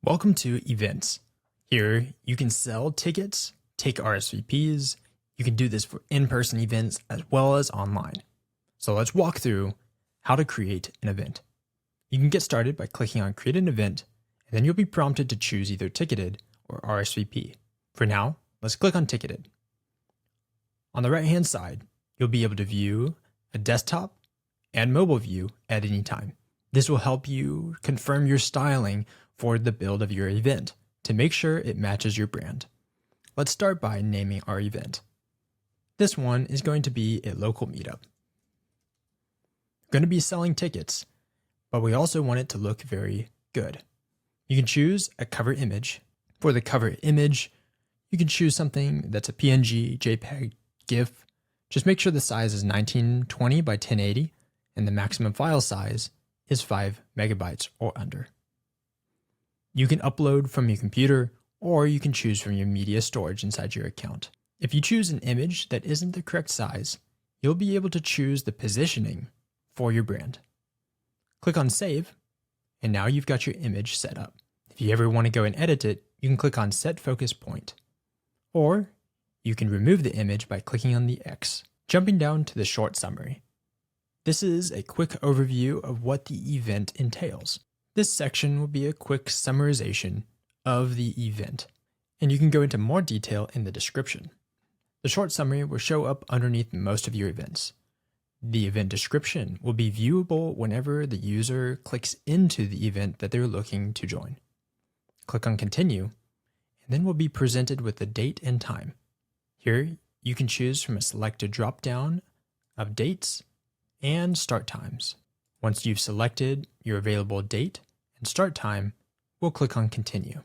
Welcome to Events. Here, you can sell tickets, take RSVPs. You can do this for in-person events as well as online. So let's walk through how to create an event. You can get started by clicking on Create an Event, and then you'll be prompted to choose either Ticketed or RSVP. For now, let's click on Ticketed. On the right-hand side, you'll be able to view a desktop and mobile view at any time. This will help you confirm your styling for the build of your event to make sure it matches your brand. Let's start by naming our event. This one is going to be a local meetup. We're going to be selling tickets, but we also want it to look very good. You can choose a cover image. For the cover image, you can choose something that's a PNG, JPEG, GIF. Just make sure the size is 1920 by 1080 and the maximum file size is 5 megabytes or under. You can upload from your computer, or you can choose from your media storage inside your account. If you choose an image that isn't the correct size, you'll be able to choose the positioning for your brand. Click on Save, and now you've got your image set up. If you ever want to go and edit it, you can click on Set Focus Point, or you can remove the image by clicking on the X. Jumping down to the short summary. This is a quick overview of what the event entails. This section will be a quick summarization of the event, and you can go into more detail in the description. The short summary will show up underneath most of your events. The event description will be viewable whenever the user clicks into the event that they're looking to join. Click on Continue, and then we'll be presented with the date and time. Here, you can choose from a selected drop-down of dates and start times. Once you've selected your available date and start time, we'll click on Continue.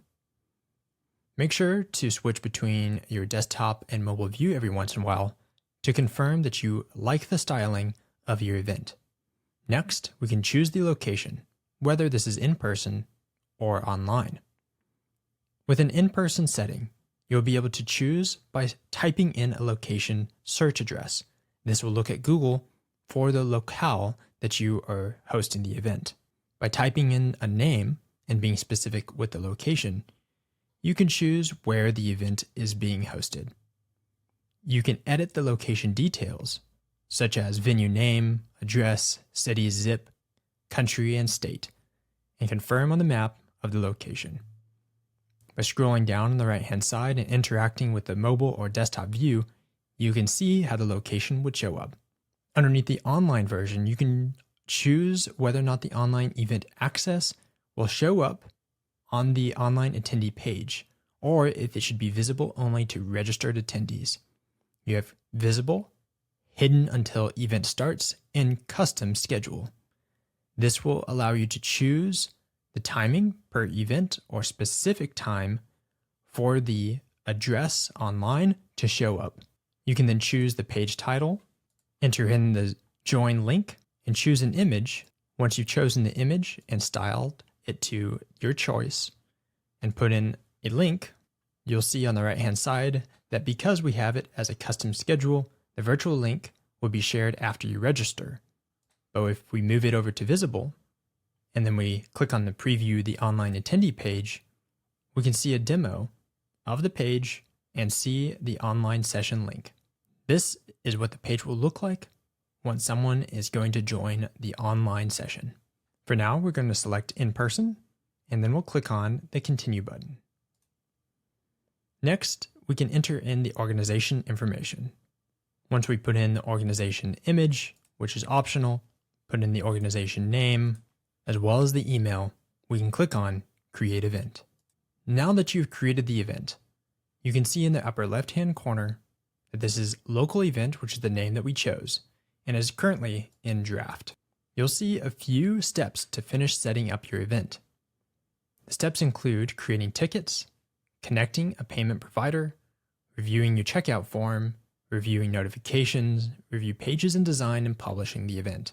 Make sure to switch between your desktop and mobile view every once in a while to confirm that you like the styling of your event. Next, we can choose the location, whether this is in person or online. With an in-person setting, you'll be able to choose by typing in a location search address. This will look at Google for the locale that you are hosting the event. By typing in a name and being specific with the location, you can choose where the event is being hosted. You can edit the location details, such as venue name, address, city zip, country, and state, and confirm on the map of the location. By scrolling down on the right-hand side and interacting with the mobile or desktop view, you can see how the location would show up. Underneath the online version, you can choose whether or not the online event access will show up on the online attendee page, or if it should be visible only to registered attendees. You have visible, hidden until event starts, and custom schedule. This will allow you to choose the timing per event or specific time for the address online to show up. You can then choose the page title, enter in the join link, and choose an image. Once you've chosen the image and styled it to your choice and put in a link, you'll see on the right-hand side that because we have it as a custom schedule, the virtual link will be shared after you register. But if we move it over to visible, and then we click on the preview the online attendee page, we can see a demo of the page and see the online session link. This is what the page will look like once someone is going to join the online session. For now, we're going to select in person, and then we'll click on the Continue button. Next, we can enter in the organization information. Once we put in the organization image, which is optional, put in the organization name, as well as the email, we can click on Create Event. Now that you've created the event, you can see in the upper left-hand corner that this is local event, which is the name that we chose, and is currently in draft. You'll see a few steps to finish setting up your event. The steps include creating tickets, connecting a payment provider, reviewing your checkout form, reviewing notifications, review pages and design, and publishing the event.